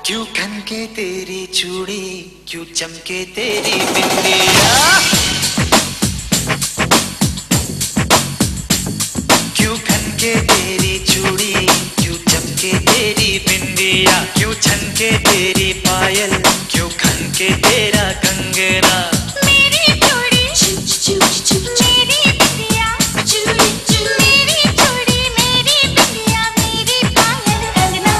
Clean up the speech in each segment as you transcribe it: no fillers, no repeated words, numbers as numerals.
क्यों खनके तेरी चूड़ी, क्यों चमके तेरी बिंदिया, क्यों खनके तेरी चूड़ी, क्यों चमके तेरी बिंदिया, क्यों छनके तेरी पायल, क्यों खनके तेरा कंगना। मेरी चूड़ी मेरी बिंदिया, मेरी चूड़ी मेरी बिंदिया, मेरी पायल कंगना।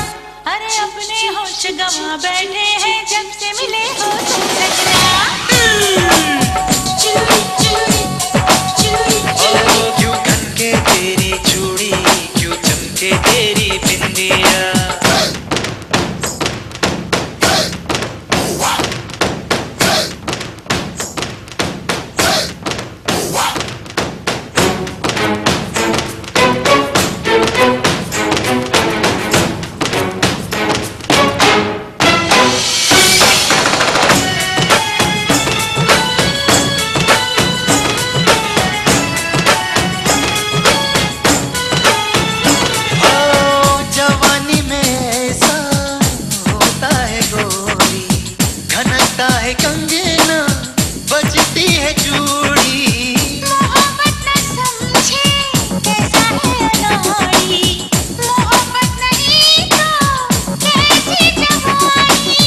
अरे अपने होश गंवा बैठे हैं जब से मिले हो तुम सजना। क्यों खनके तेरी चूड़ी, क्यों चमके तेरी बिंदिया। कंगना बजती है चूड़ी, मोहब्बत न समझे कैसा है अनाड़ी, मोहब्बत नहीं तो कैसी जवानी।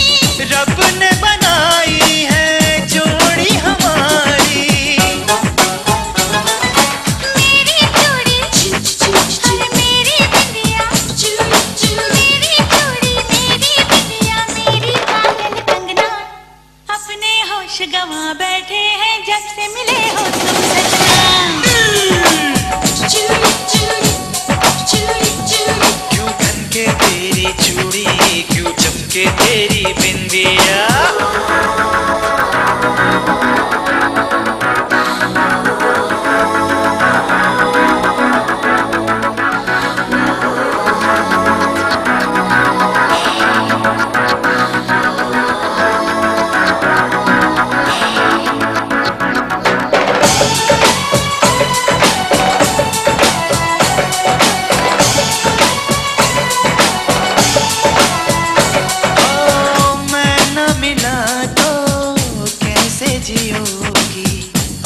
रब ने बनाई है जोड़ी हमारी। मेरी चूड़ी अरे मेरी बिंदिया, मेरी चूड़ी मेरी बिंदिया, मेरी पायल कंगना। अपने होश गंवा बैठे हैं जब से मिले हो तुम सजना। क्यों खनके तेरी चूड़ी, क्यों चमके तेरी बिंदिया।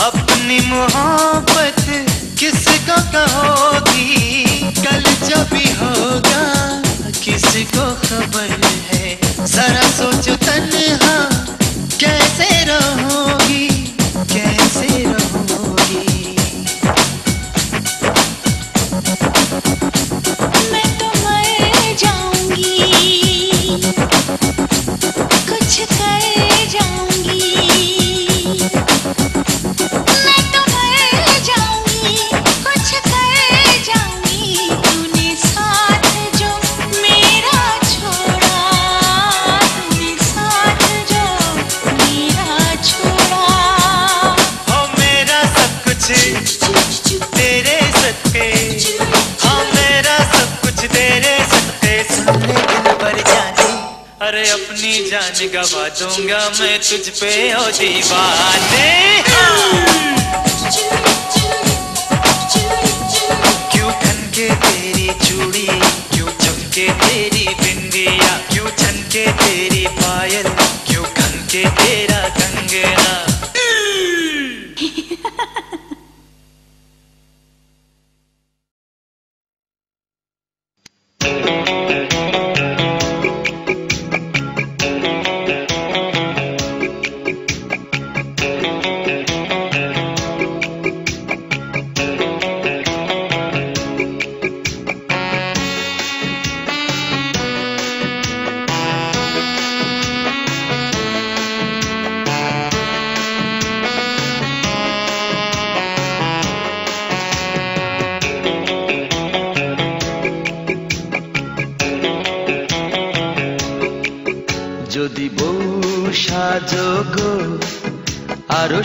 अपनी मोहब्बत किसको कहोगी, कल जो भी होगा किसको खबर है। जरा सोचो तन्हा कैसे रहोगी, कैसे रहोगी। मैं तो मर जाऊंगी, कुछ कर जाऊंगी। मैं तो मर जाऊंगी, कुछ कर जाऊंगी। तूने साथ जो मेरा छोड़ा, तूने साथ जो मेरा छोड़ा। हो मेरा सब कुछ तेरे सदके, हाँ मेरा सब कुछ तेरे सदके। सुन ले दिल पर जाने, अरे अपनी जान गवा दूंगा मैं तुझ पे ओ दीवाने। क्यों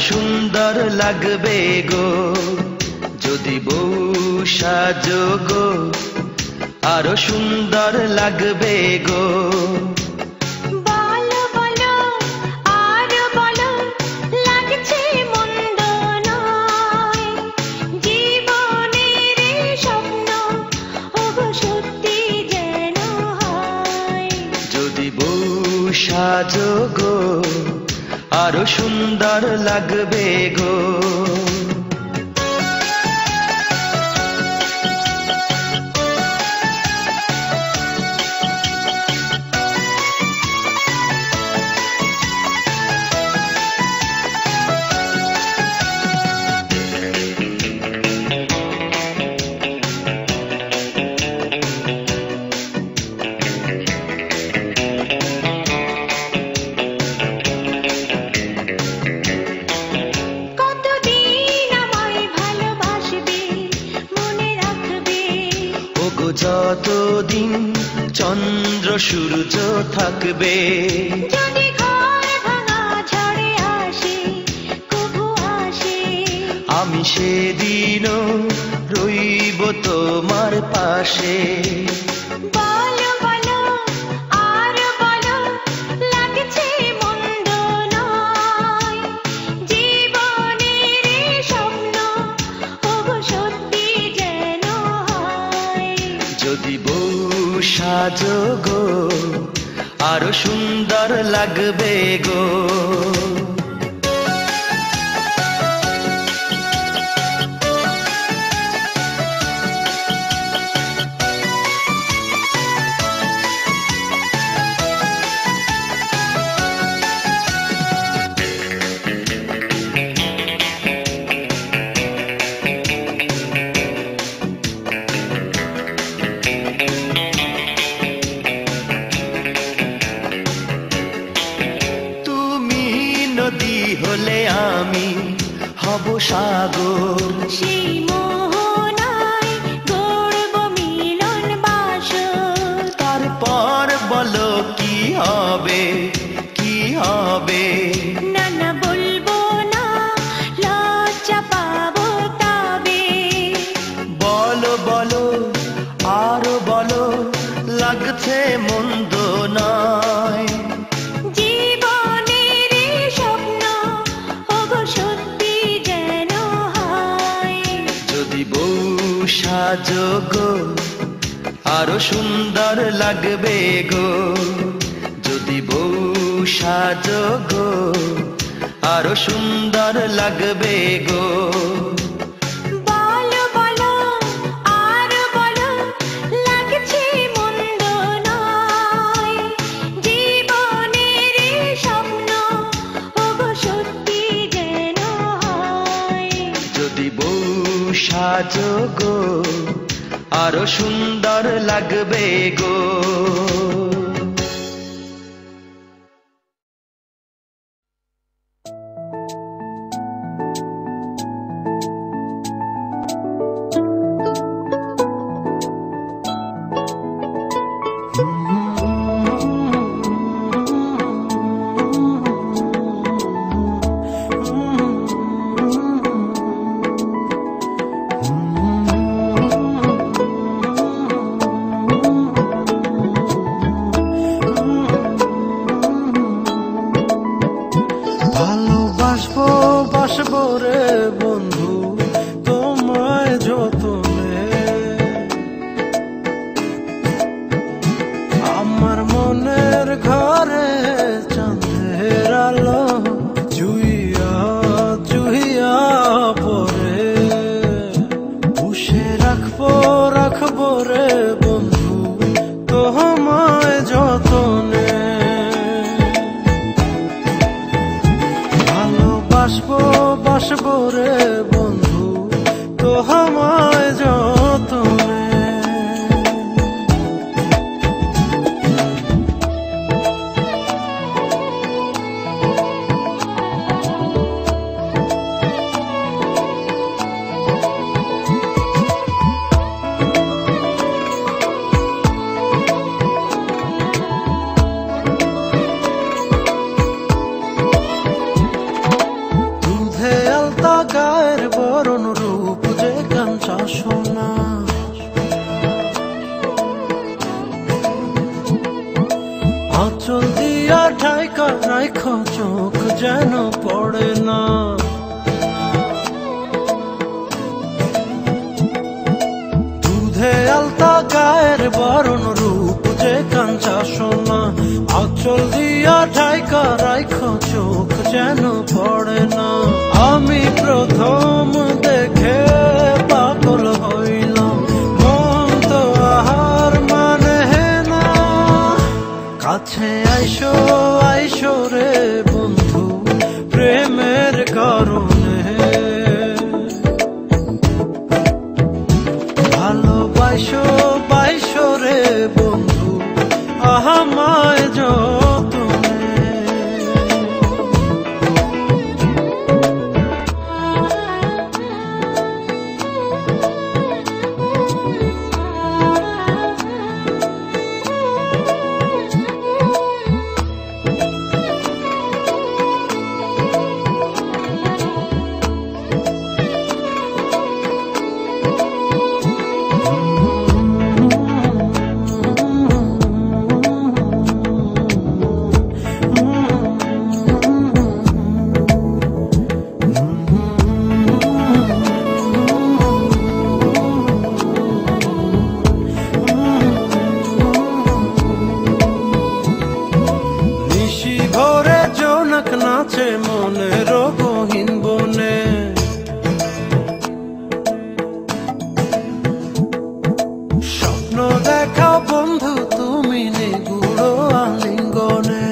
সুন্দর লাগবে গো যদি বউ সাজো গো, আরো সুন্দর লাগবে গো। বলো বলো আর বলো, লাগছে মন্দ নয়, জীবনের স্বপ্ন ওগো সত্যি যেন হয়। যদি বউ সাজো গো, আরো সুন্দর লাগবে গো। যতদিন চন্দ্র সূর্য থাকবে, যদি ঘর ভাঙা ঝড়ে আসে কভু আসে, আমি সেদিনও রইব তোমার পাশে। বলো বলো আর বলো, লাগছে মন্দ নয়, জীবনের স্বপ্ন ওগো সত্যি যেন হয়। যদি বউ সাজো গো, আরো সুন্দর লাগবে গো। হলে আমি হব সাগর, সেই মোহনায় গড়ব মিলন বাসর। তারপর বলো কি হবে কি হবে, না না বলবো না, লজ্জা পাবো তবে। বলো বলো আরো বলো, লাগছে মন্দ নয়, সাজো গো, আরো সুন্দর লাগবে গো। যদি বউ সাজো গো, আরো সুন্দর লাগবে গো। বলো বলো আর বলো, লাগছে মন্দ নয়, জীবনের স্বপ্ন ওগো সত্যি যেন হয়। যদি বউ সাজো গো, আরো সুন্দর লাগবে গো। মায়ের বরণ রূপ যে কাঞ্চা সোনা, আঁচল দিয়া ঢাইকা রাইখো চোখ যেন পড়ে না। আমি প্রথম দেখে পাগল হইলাম, মন তো আহার মানে না। কাছে আইসো আইসো রে বন্ধু প্রেমের কারণে, ভালোবাসো বাইসো রে বন্ধু আমায় যতনে। নাচে মনের গহীন বনে, স্বপ্ন দেখাও বন্ধু তুমি নিগুড় আলিঙ্গনে।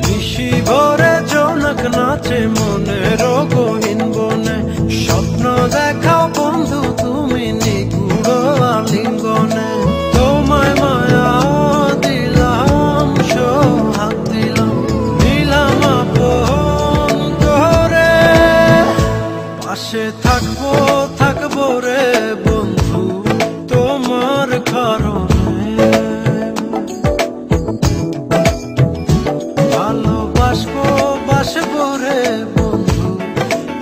নিশি ভরে জোনাক নাচে মনের গহীন বনে, স্বপ্ন দেখাও বন্ধু তুমি নিগুড় আলিঙ্গনে। তোমায় মায়া দিলাম সোহাগ দিলাম, নিলাম আপন করে, পাশে থাকবো থাকবো রে বন্ধু তোমার কারণে। ভালোবাসবো বাসবো রে বন্ধু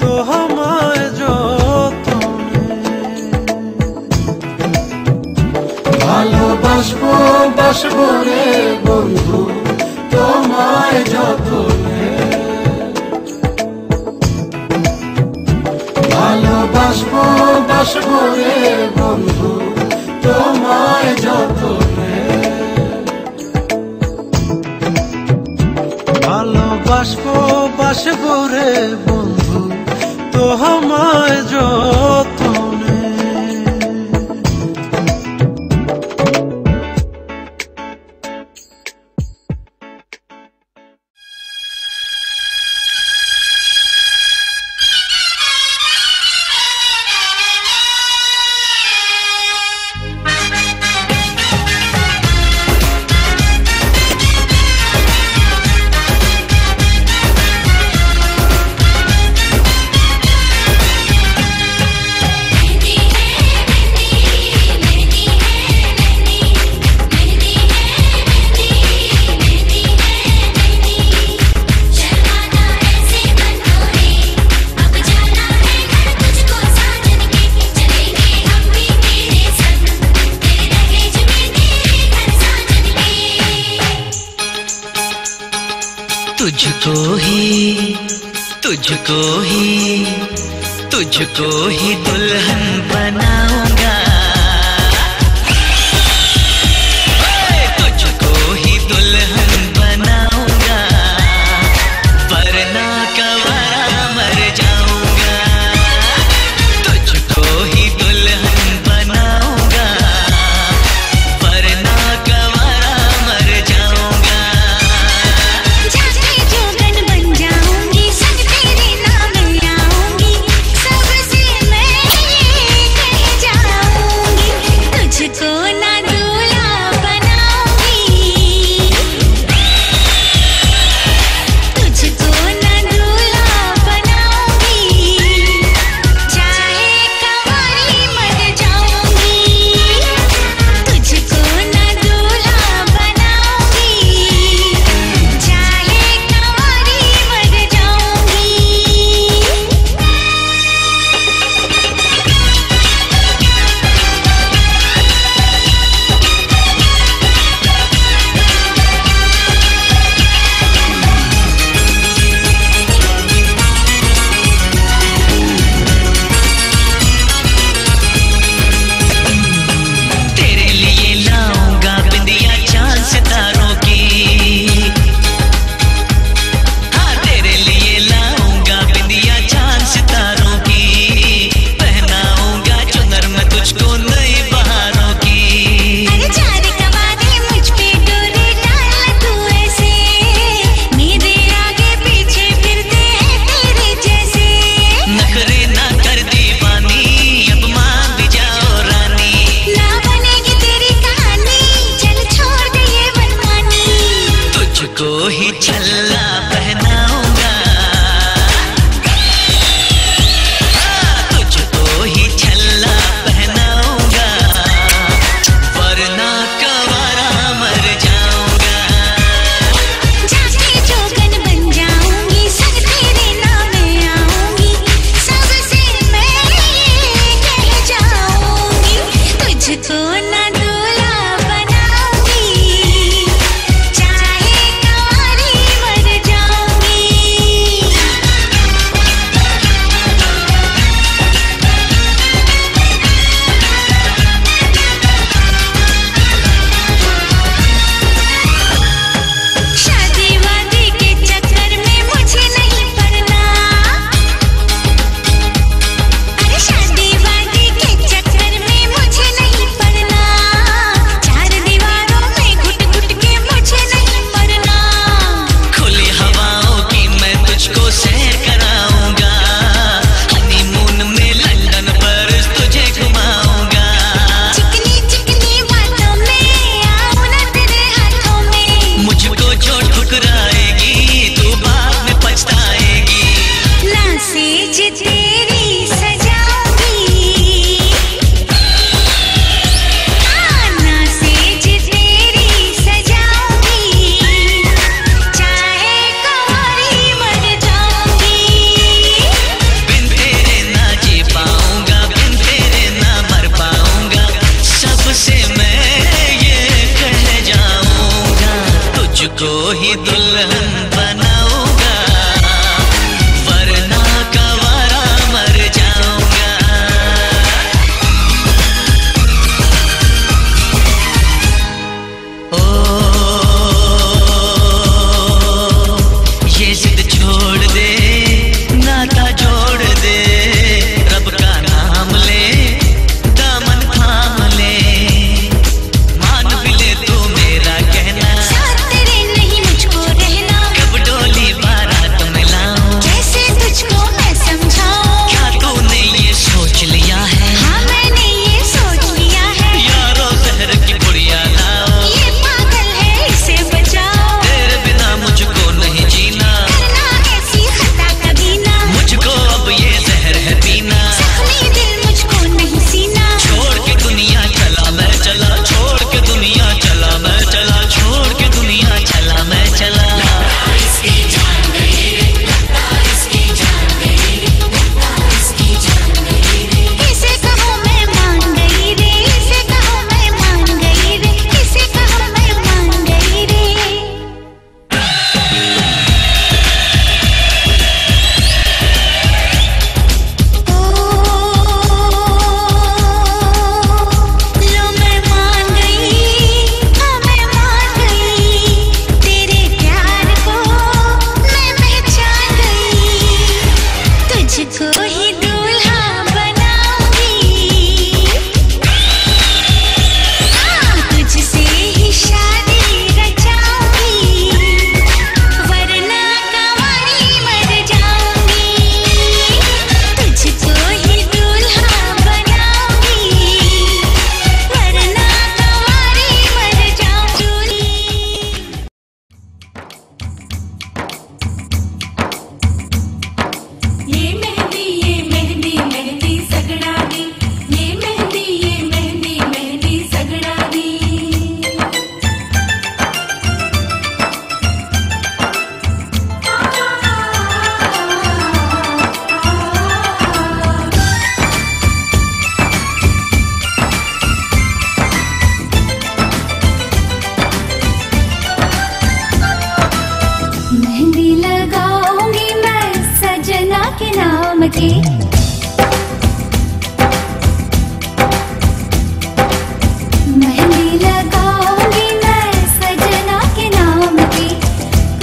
তোমায় যতনে। ভালোবাসবো বাসবো রে বন্ধু তোমায় যতনে। ভালোবাসবো বাসবো রে বন্ধু তোমায় যতনে। ভালোবাসবো বাসবো রে বন্ধু তোমায় যতনে। तुझको ही दुल्हन बनाऊंगा, तुझको ही दुल्हन बनाऊंगा, वरना कवारा मर जाऊंगा। तुझको ही दुल्हन बनाऊंगा, वरना कवारा मर जाऊंगा। जाके जोगन बन जाऊंगी, संग तेरे नाम आऊंगी, सबसे मैं ये कह जाऊंगी। की। मेहंदी लगाऊंगी मैं सजना के नाम की,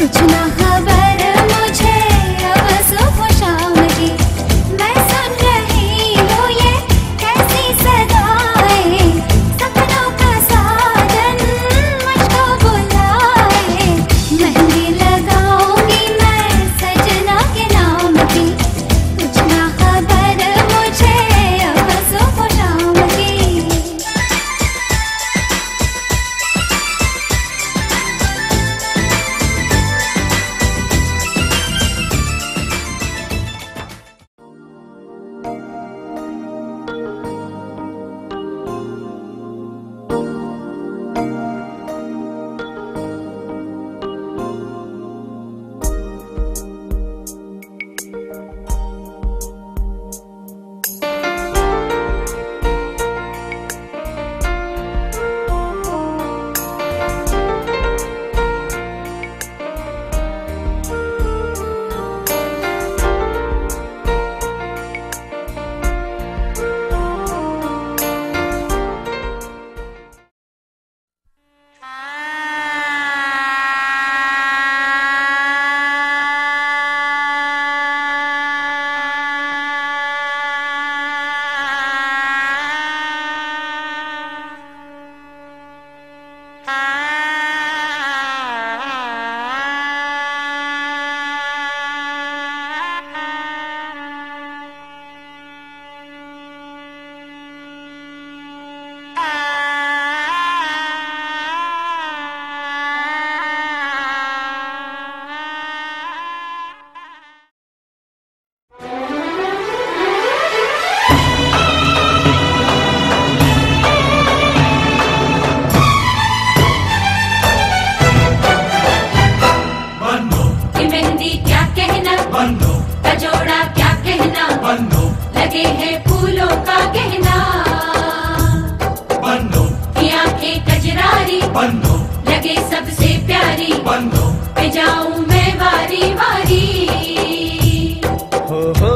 कुछ ना खबर मुझे अब सुबह शाम की। मैं सुन रही हूँ ये कैसी सदाएं, सपनों का साजन मुझको बुलाए। मेहंदी लगाऊंगी मैं सजना के नाम की, कुछ ना खबर मुझे अब सुबह शाम की। लगे हैं फूलों का गहना, बंदो की आंखें कजरारी, बंदो लगे सबसे प्यारी, बंदो पे जाऊं मैं वारी वारी। हो हो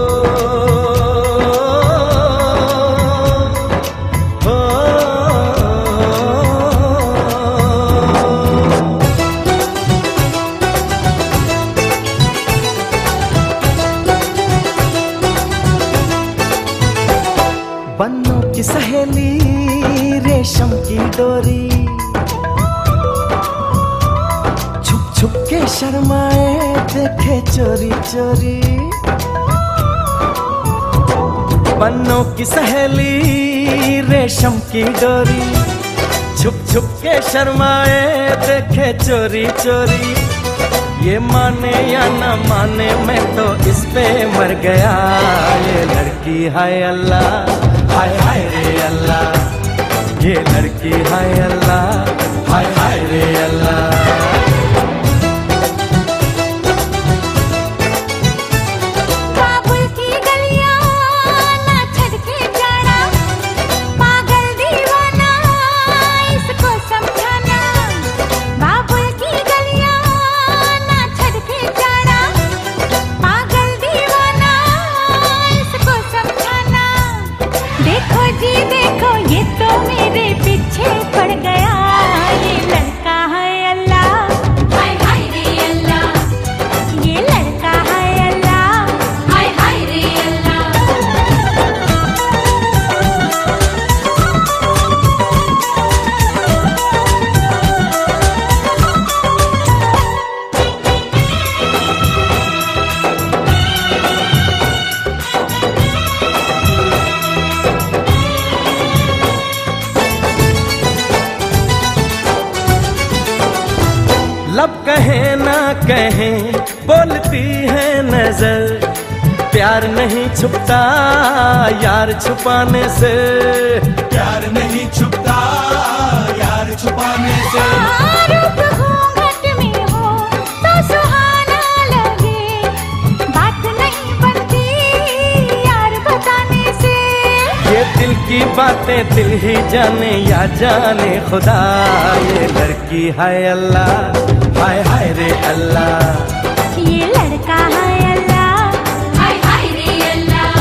बन्नों की सहेली रेशम की डोरी, छुप छुप के शर्माए देखे चोरी चोरी। बन्नों की सहेली रेशम की डोरी, छुप छुप के शर्माए देखे चोरी चोरी। ये माने या न माने मैं तो इस पे मर गया। ये लड़की हाय अल्लाह, हाय हाय रे अल्लाह। ये लड़की हाय अल्लाह, हाय हाय रे अल्लाह। काबुल की गलियां ना छड़ के जाना, पागल दीवाना इसको समझाना। बाबुल की गलियां ना छड़ के जाना, पागल दीवाना इसको समझाना। देखो जी देखो ये तो मेरे पीछे पड़ गया। ये लड़का है अल्लाह, हाय हाय रे अल्लाह, ये लड़का है अल्लाह। हाय हाय रे अल्लाह। लब कहे ना कहे बोलती है नजर, प्यार नहीं छुपता यार छुपाने से। प्यार नहीं छुपता यार छुपाने से। रूप घूंघट में हो तो सुहाना लगे, बात नहीं बनती यार बताने से। ये दिल की बातें दिल ही जाने या जाने खुदा। ये लड़की हाय अल्लाह, हाय हाय रे अल्लाह। ये लड़का है अल्लाह, हाय हाय रे अल्लाह।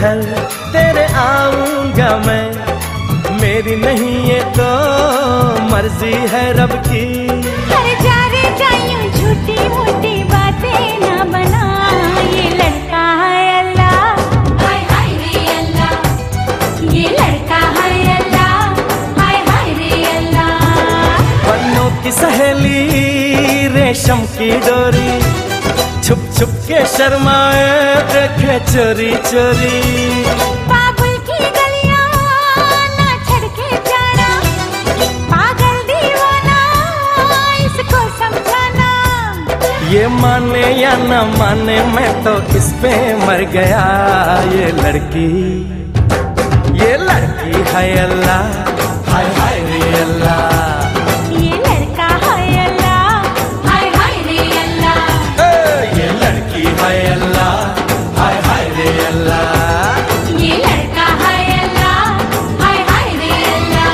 घर तेरे आऊंगा मैं, मेरी नहीं ये तो मर्जी है रब की। हर जा रे जायूं झूठी मूठी बातें ना बना, ये लड़का है अल्लाह, हाय हाय रे अल्लाह, ये लड़का है अल्लाह, हाय हाय रे अल्लाह। बन्नों की सहेली रेशम की डोरी, छुप छुप के शर्माए देखे चोरी चोरी। बाबुल की गलियां ना छड़के जाना, पागल दीवाना इसको समझाना। ये माने या न माने मैं तो इस पे मर गया। ये लड़की है अल्लाह, हाय हाय रे अल्लाह। ये लड़का है अल्लाह, हाय हाय रे अल्लाह, ये लड़की है अल्लाह, हाय हाय रे अल्लाह। ये लड़का है अल्लाह, हाय हाय रे अल्लाह।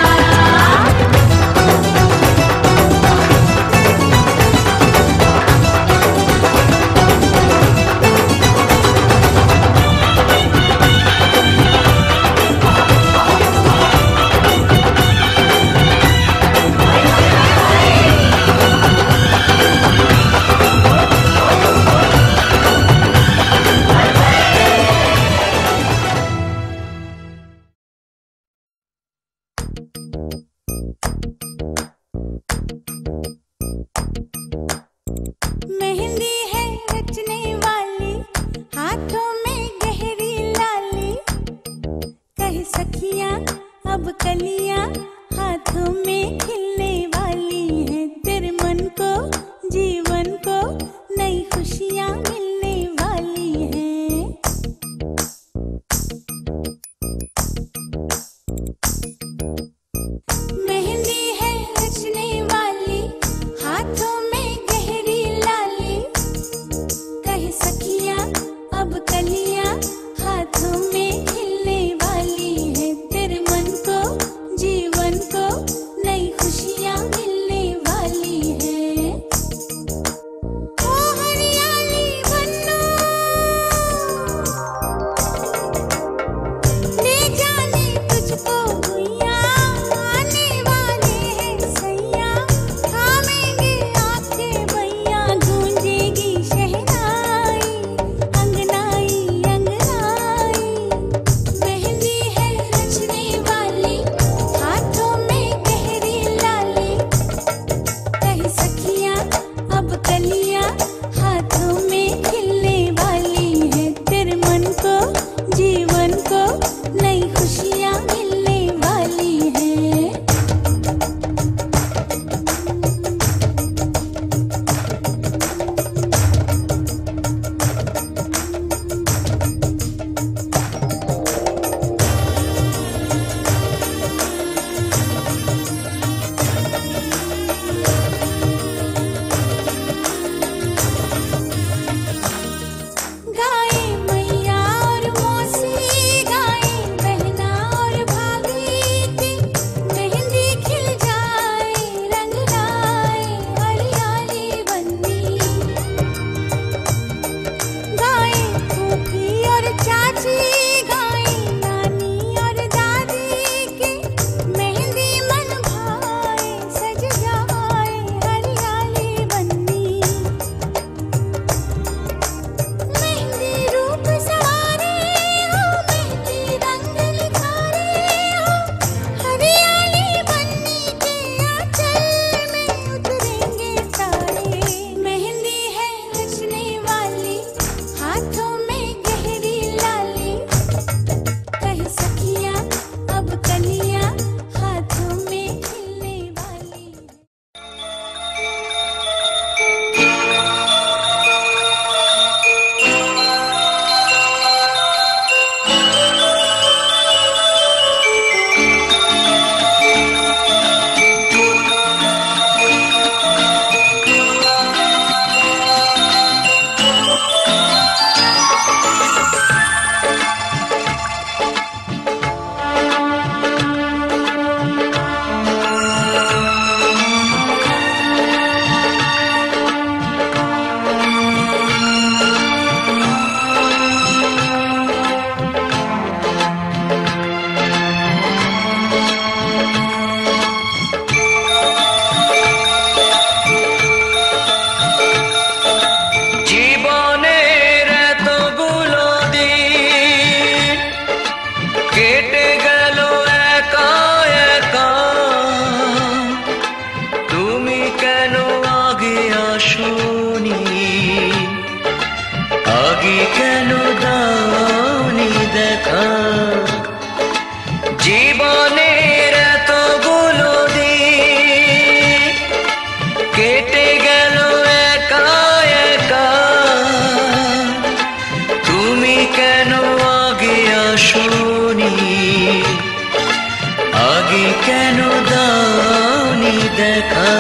তুমি কেন আগে আসোনি, আগে কেন দাওনি দেখা, জীবনের এতগুলো দিন কেটে গেল একা একা, তুমি কেন আগে আসোনি, আগে কেন দাওনি দেখা।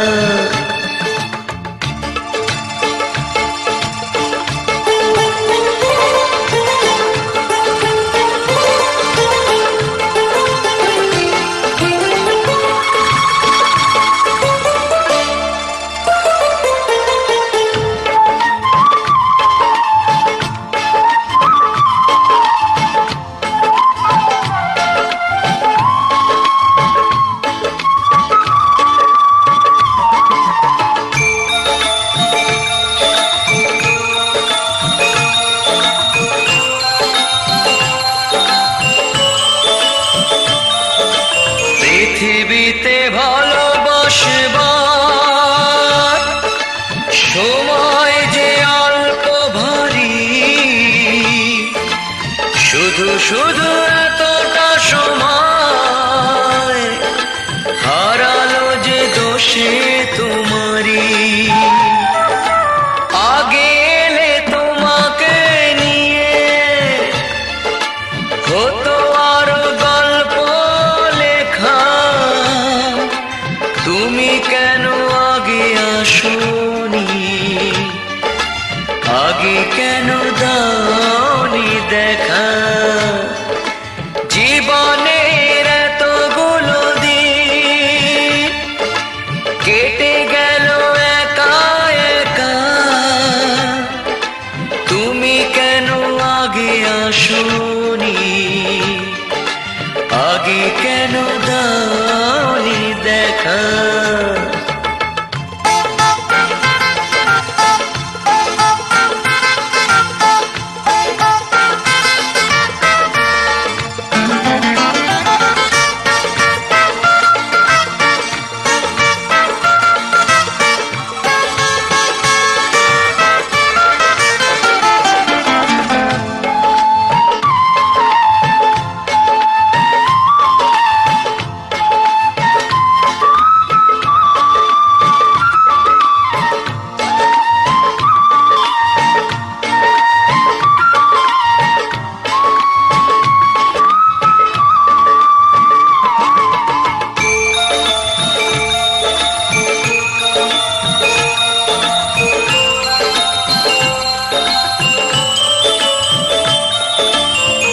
পৃথিবীতে ভালোবাসবার সময় যে অল্প ভারী, শুধু শুধু এতটা সময় হারালো যে দোষে তোমারই। আগে এলে তোমাকে নিয়ে হতো আরো গল্প লেখা, তুমি কেন আগে আসোনি, আগে কেন দাওনি দেখা, জীবনের এতগুলো দিন কেটে গেল একা একা, তুমি কেন আগে আসোনি, আগে কেন দাওনি দেখা।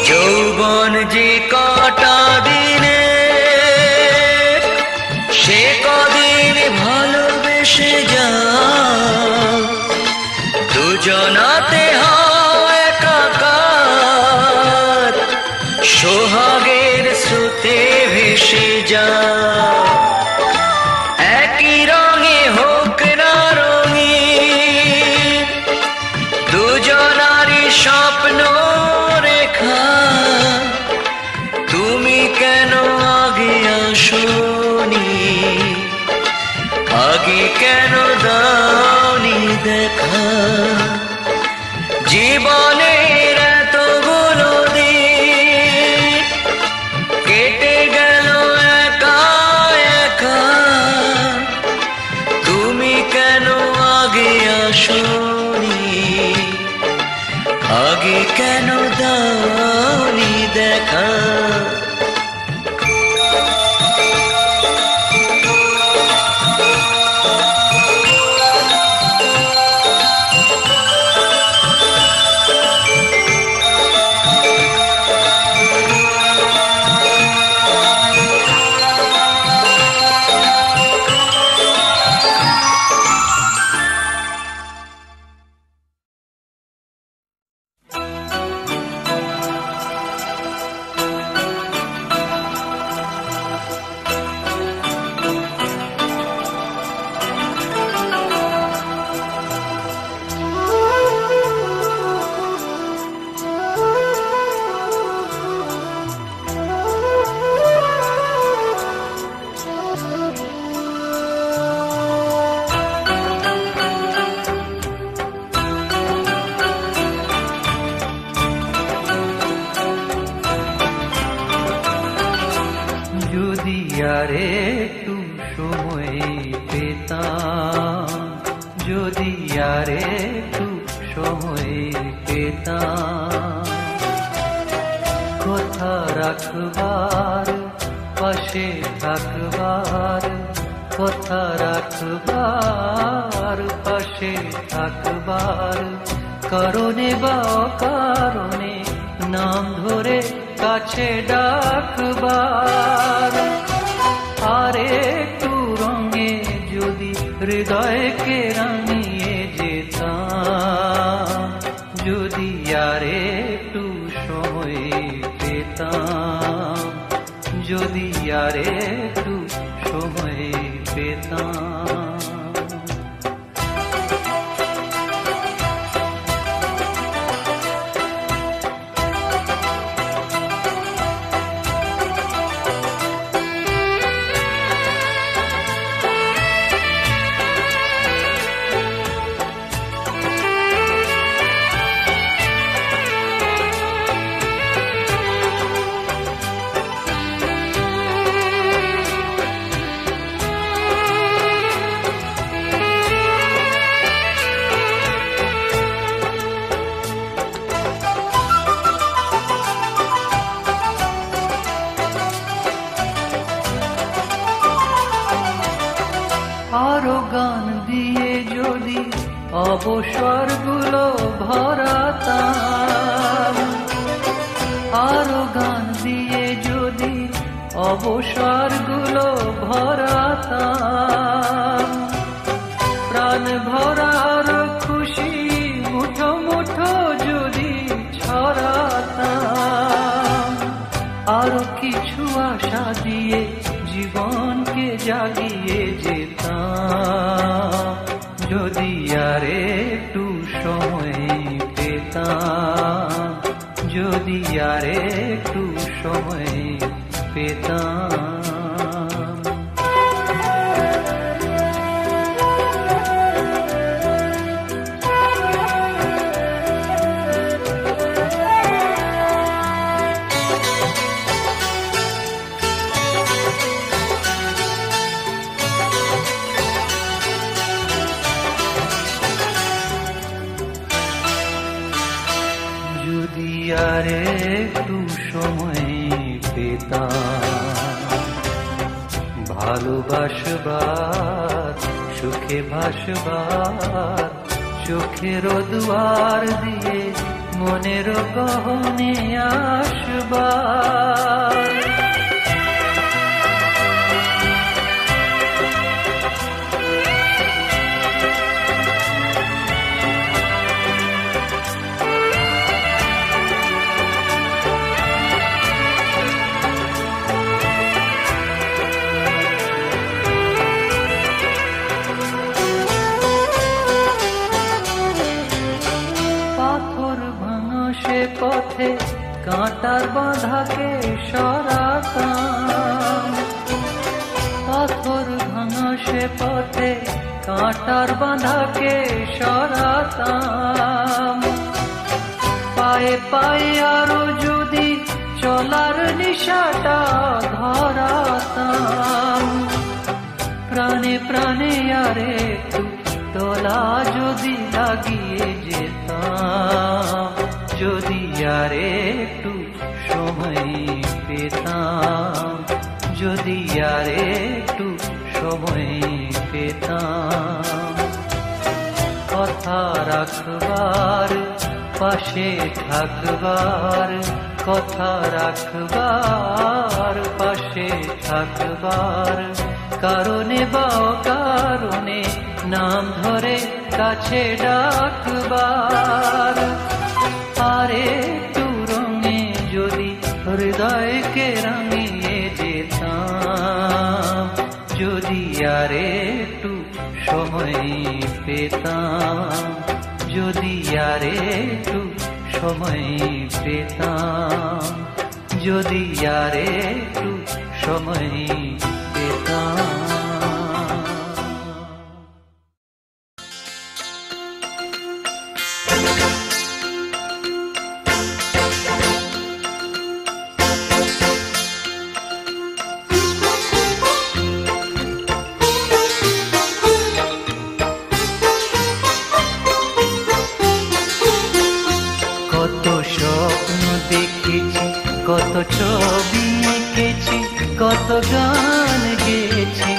যৌবন যে কটা দিনে, সে কদিন ভালোবেসে যা, দুজনাতে হয় একাকার, সোহাগের স্রোতে ভেসে যা। একই রঙে হোক না রঙিন, দুজনারই স্বপ্ন রেখা, তুমি কেন আগে আসোনি, আগে কেন দাওনি দেখা, জীবনের এতগুলো দিন কেটে গেল একা একা, তুমি কেন আগে আসোনি, আগে কেন দাওনি দেখা। যদি আর একটু সময় পেতাম, কথা রাখবার পাশে থাকবার, কথা রাখবার পাশে থাকবার, কারণে বা অকারণে নাম ধরে কাছে ডাকবার, আর একটু রঙে যদি হৃদয়কে রাঙিয়ে যেতাম, যদি আর একটু সময় পেতাম, যদি আর একটু সময় পেতাম। আরো গান দিয়ে যদি অবসরগুলো ভরাতাম, আরো গান দিয়ে যদি অবসরগুলো ভরাতাম, প্রাণ ভরার খুশি মুঠো মুঠো যদি ছড়াতাম, আরো কিছু আশা দিয়ে জীবনকে জাগিয়ে যেতাম, যদি আর একটু সময় পেতাম, যদি আর একটু সময় পেতাম। যদি আর একটু সময় পেতাম, ভালোবাসবার সুখে ভাসবার, চোখের দুয়ার দিয়ে মনের গহনে আসবার, পথে কাঁটার বাঁধাকে সরাতাম, পাথর ভাঙা সে পথে কাঁটার বাঁধাকে সরাতাম, পায়ে পায়ে আরো যদি চলার নিশাটা ধরাতাম, প্রাণে প্রাণে আর একটু তোলা যদি লাগিয়ে যেতাম, যদি আর একটু সময় পেতাম, যদি আর একটু সময় পেতাম, কথা রাখবার পাশে থাকবার, কথা রাখবার পাশে থাকবার, কারণে বা কারণে নাম ধরে কাছে ডাকবার, আর একটু রঙে যদি হৃদয়কে রাঙিয়ে যেতাম, যদি আর একটু সময় পেতাম, যদি আর একটু সময় পেতাম, যদি আর একটু সময় পেতাম। কত গান গেয়েছি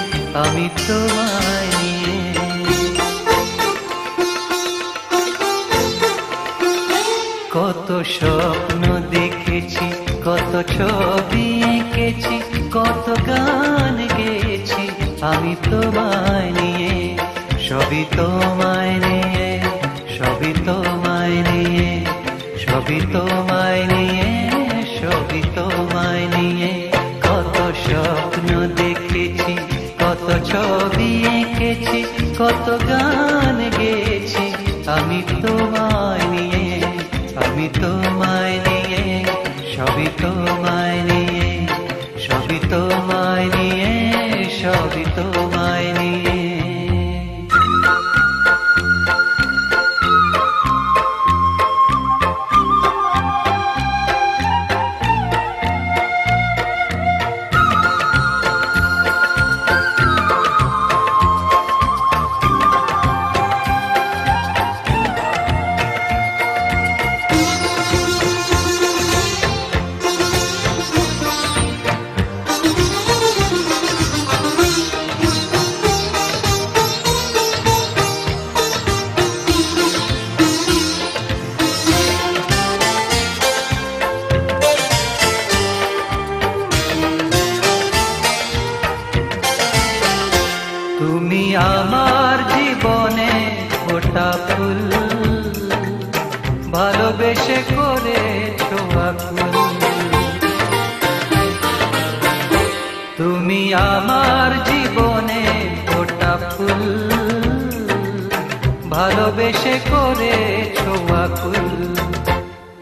আমি তোমায় নিয়ে। কত স্বপ্ন দেখেছি, কত ছবি এঁকেছি, কত গান গেয়েছি আমি তোমায় নিয়ে। সবই তোমায় নিয়ে, সবই তোমায় নিয়ে, সবই তোমায় নিয়ে, সবই তোমায় নিয়ে। কত স্বপ্ন দেখেছি, কত ছবি এঁকেছি, কত গান গেয়েছি আমি তোমায় নিয়ে। আমি তোমায় নিয়ে, সবই তোমায় নিয়ে, সবই তোমায় নিয়ে, সবই তোমায় নিয়ে। তুমি আমার জীবনে ফোটা ফুল, ভালোবেসে করেছো আকুল। তুমি আমার জীবনে ফোটা ফুল, ভালোবেসে করেছো আকুল।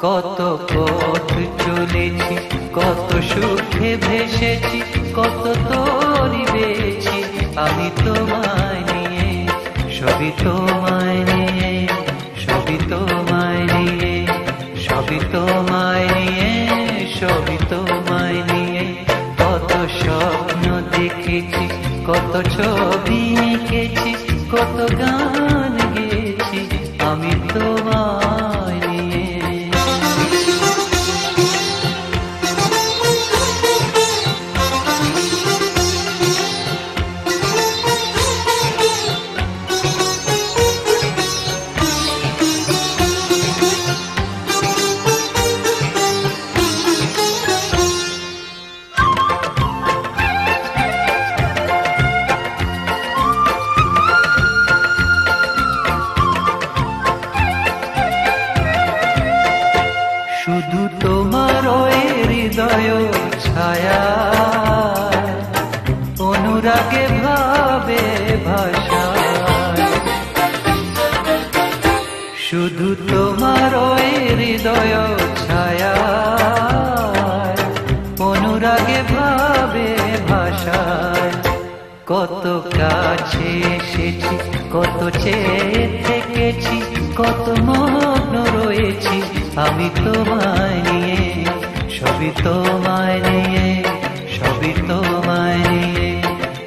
কত পথ চলেছি, কত সুখে ভেসেছি, কত তরি বেছি আমি তোমায় নিয়ে। সবই তোমায় নিয়ে, সবই তোমায় নিয়ে, সবই তোমায় নিয়ে, সবই তোমায় নিয়ে। কত স্বপ্ন দেখেছি, কত ছবি এঁকেছি, কত গান গেয়েছি আমি তোমায় নিয়ে। শুধু তোমার ওই হৃদয় ছায়া, অনুরাগে ভাবে ভাষা। শুধু তোমার ওই হৃদয় ছায়া, অনুরাগে ভাবে ভাষায়। কত কাছে এসেছি, কত চেয়ে থেকেছি, কত মগ্ন রয়েছি আমি তোমায় নিয়ে। সবই তোমায় নিয়ে, সবই তোমায় নিয়ে,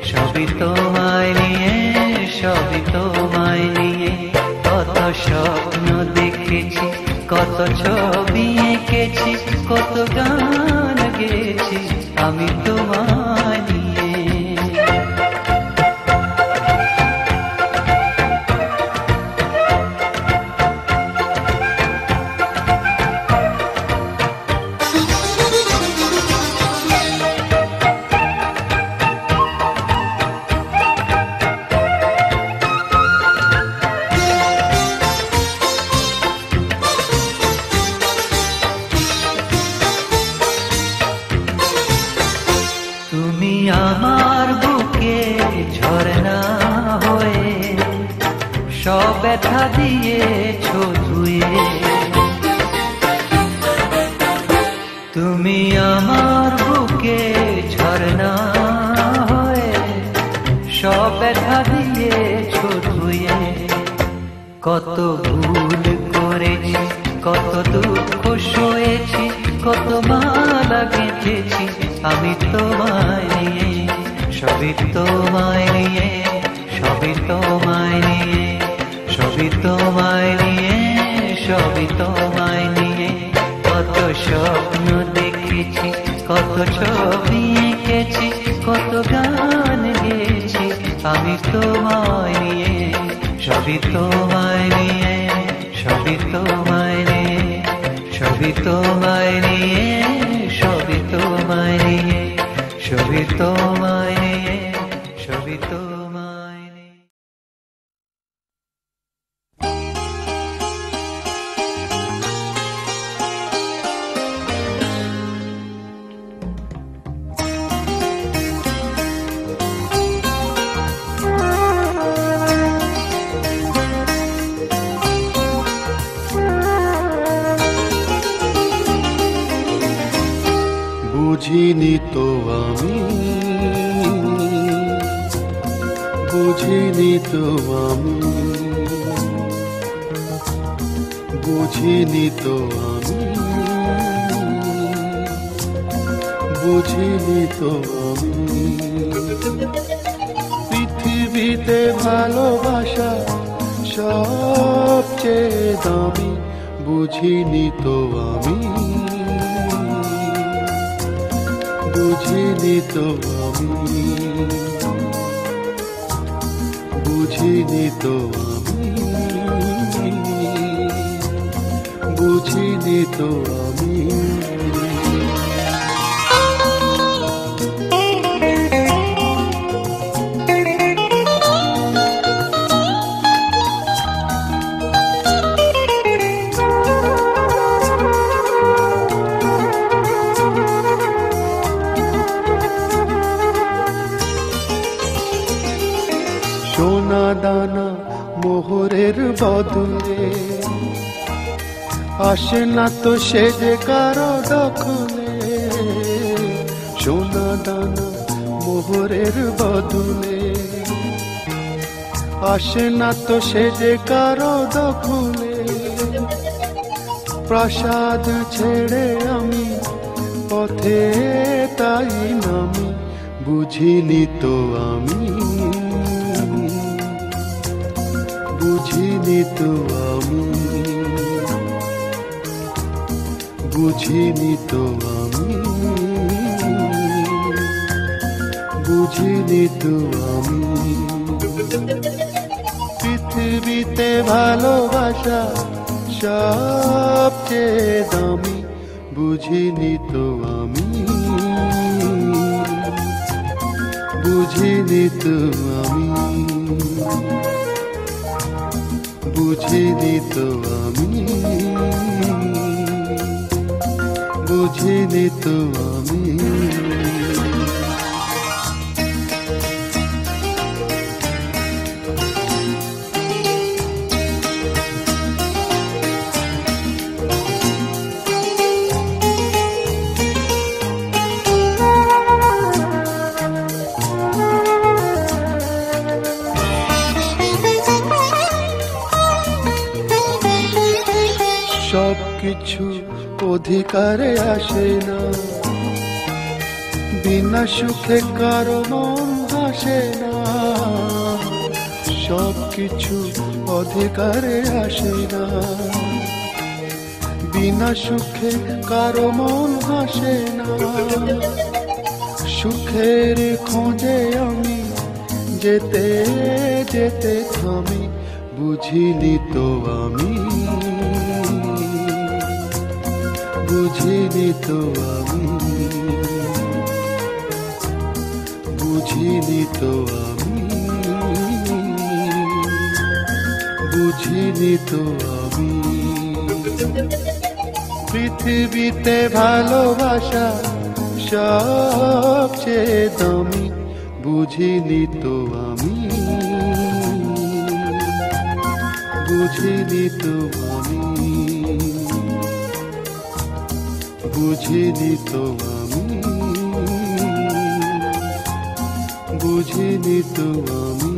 সবই তোমায় নিয়ে, সবই তোমায় নিয়ে। কত স্বপ্ন দেখেছি, কত ছবি এঁকেছি, কত গান গেয়েছি আমি তোমায় নিয়ে। তুমি আমার বুকে ঝরনা হয়ে সব ব্যথা দিয়েছো ধুয়ে। তুমি আমার বুকে ঝরনা হয়ে সব ব্যথা দিয়েছো ধুয়ে। কত ভুল করেছি, কত দুঃখ সয়েছি, কত মালা গেঁথেছি আমি তোমায় নিয়ে। সবই তোমায় নিয়ে, সবই তোমায় নিয়ে, সবই তোমায় নিয়ে, সবই তোমায় নিয়ে। কত স্বপ্ন দেখেছি, কত ছবি এঁকেছি, কত গান গেয়েছি আমি তোমায় নিয়ে, সবই তোমায় নিয়ে, সবই তোমায় নিয়ে, সবই তোমায় নিয়ে, সবই তোমায় নিয়ে, সবই তোমায় নিয়ে, সবই তোমায় নিয়ে। বুঝিনি তো আমি, বুঝিনি তো আমি, বুঝিনি তো আমি, বুঝিনি তো আমি। পৃথিবীতে ভালোবাসা সবচেয়ে দামি, বুঝিনি তো আমি, বুঝিনি তো আমি, বুঝিনি তো আমি, বুঝিনি তো আমি। সোনা দানা মোহরের বদলে আসে না তো সে যে কারো দখলে, সোনা দানা মোহরের বদলে আসে না তো সে যে কারো দখলে। প্রাসাদ ছেড়ে আমি পথে তাই নামি, বুঝিনি তো আমি, বুঝিনি তো আমি, বুঝিনি তো আমি, বুঝিনি তো আমি। পৃথিবীতে ভালোবাসা সবচেয়ে দামি, বুঝিনি তো আমি, বুঝিনি তো আমি, বুঝিনি তো আমি, বুঝিনি তো আমি। সবকিছু অধিকারে আসে না, বিনা সুখে কারো মন হাসে না। সবকিছু অধিকারে আসে না, বিনা সুখে কারো মন হাসে না। সুখের খোঁজে আমি যেতে যেতে থামি, বুঝিনি তো আমি, বুঝিনি তো আমি, বুঝিনি তো আমি, বুঝিনি তো আমি। পৃথিবীতে ভালোবাসা সবচেয়ে দামি, বুঝিনি তো আমি, বুঝিনি তো আমি, বুঝিনি তো আমি, বুঝিনি তো আমি।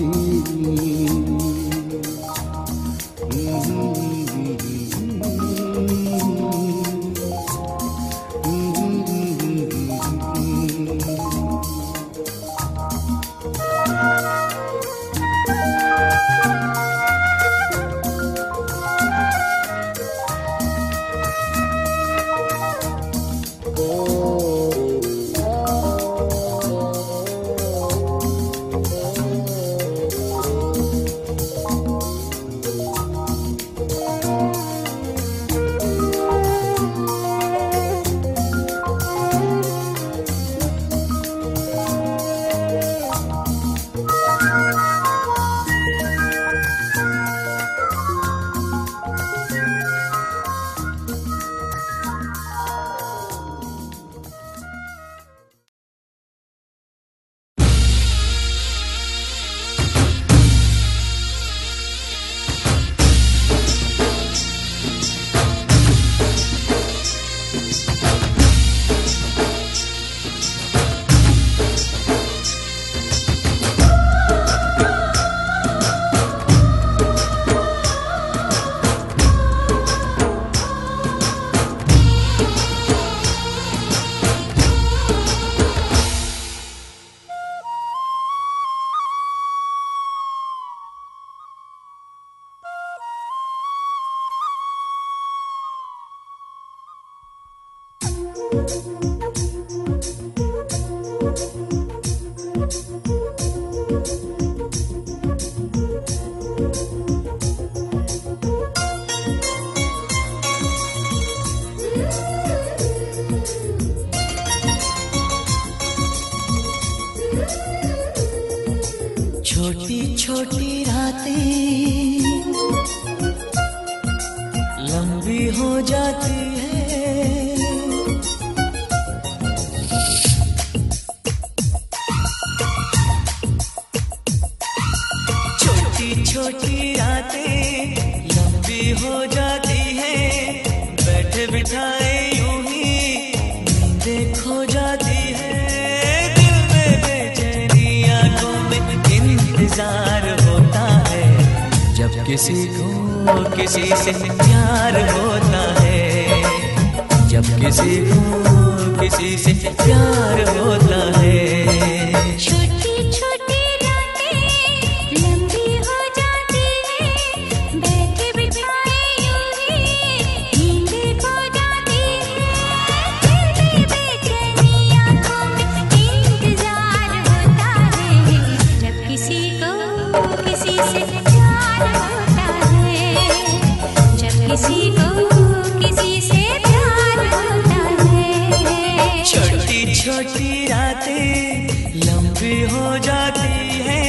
छोटी छोटी रातें लंबी हो जाती है, छोटी छोटी रातें लंबी हो जाती है, बैठे बिठाए यूं ही नींदें खो जाती है, दिल में बेचैनी आंखों में इंतजार होता है, जब किसी को किसी से प्यार होता है, जब किसी को किसी से प्यार होता है। छोटी छोटी रातें लंबी हो जाती है, बैठे बिठाए यूं ही नींदें खो जाती है, दिल में बेचैनी आंखों में इंतजार होता है, जब किसी को किसी से प्यार होता है, जब किसी को किसी से प्यार होता है। छोटी छोटी रातें लंबी हो जाती है।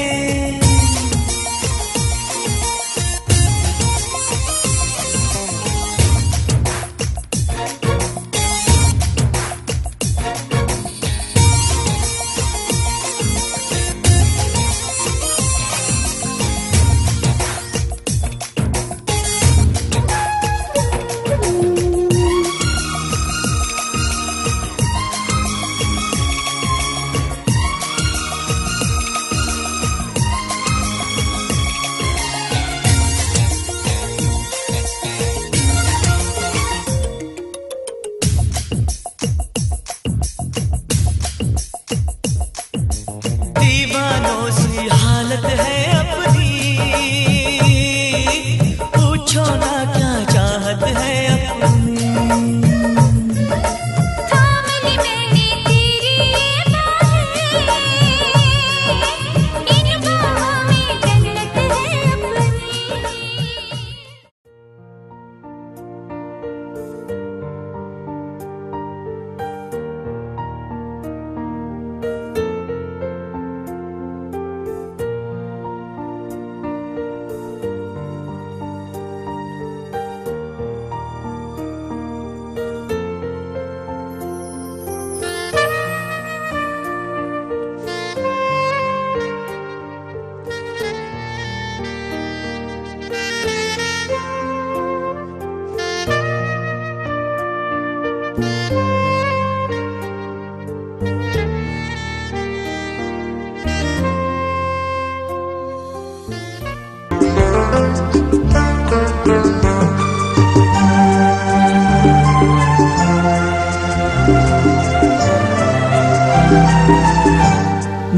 दीवानों सी हालत है अपनी, पूछो ना क्या चाहत है अपनी, थाम ली मैंने तेरी ये बाहें, इन बाहों में जन्नत है अपनी।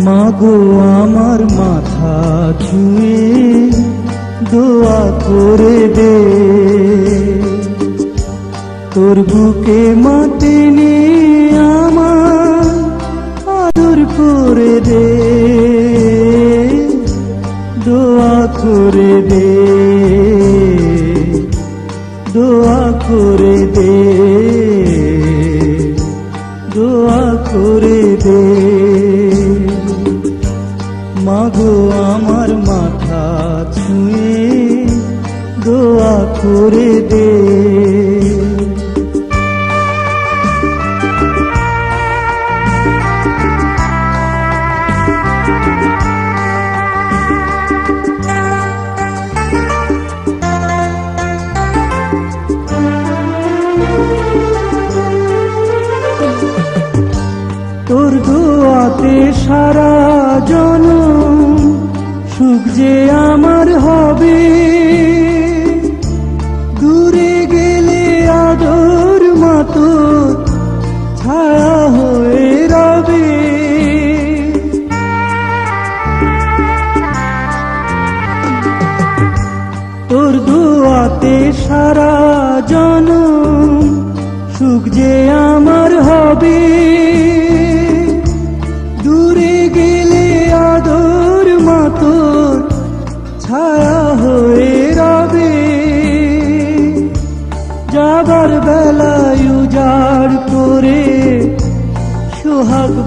মাগো আমার মাথা ছুঁয়ে দোয়া করে দে, তোর বুকে মাটি নিয়ে আমার আদর করে দে, দোয়া করে দে, দোয়া করে দে, দোয়া করে দে। মাগো আমার মাথা ছুঁয়ে দোয়া করে দে। তোর দোয়াতে সারা জনম সুখ যে আমার হবে, দূরে গেলে আদর মতো ছায়া হয়ে রবে, তোর দোয়াতে সারা জনম সুখ যে আমার হবে,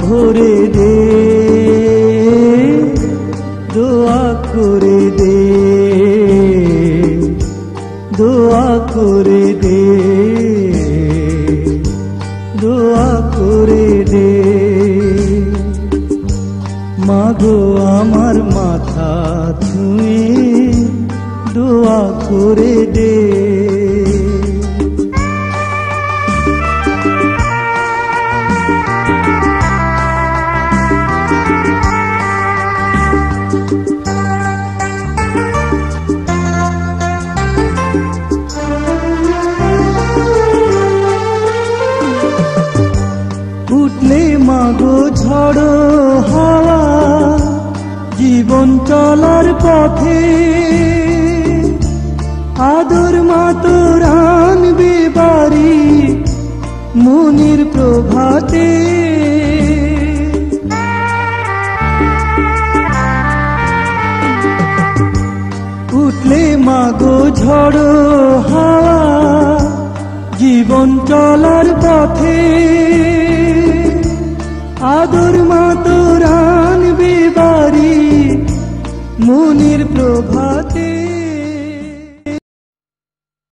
ভরে দে, দোয়া করে দে, দোয়া করে দে, দোয়া করে দে। মাগো আমার মাথা ছুঁয়ে দোয়া করে দে। উঠলে মাগো ঝড়ো হাওয়া জীবন চলার পথে, আদর মাতোর আনবে বাড়ি মনির প্রভাতে। উঠলে মাগো ঝড়ো হাওয়া জীবন চলার পথে, আদর মাতোর আনবে বাড়ি মনির প্রভাতে।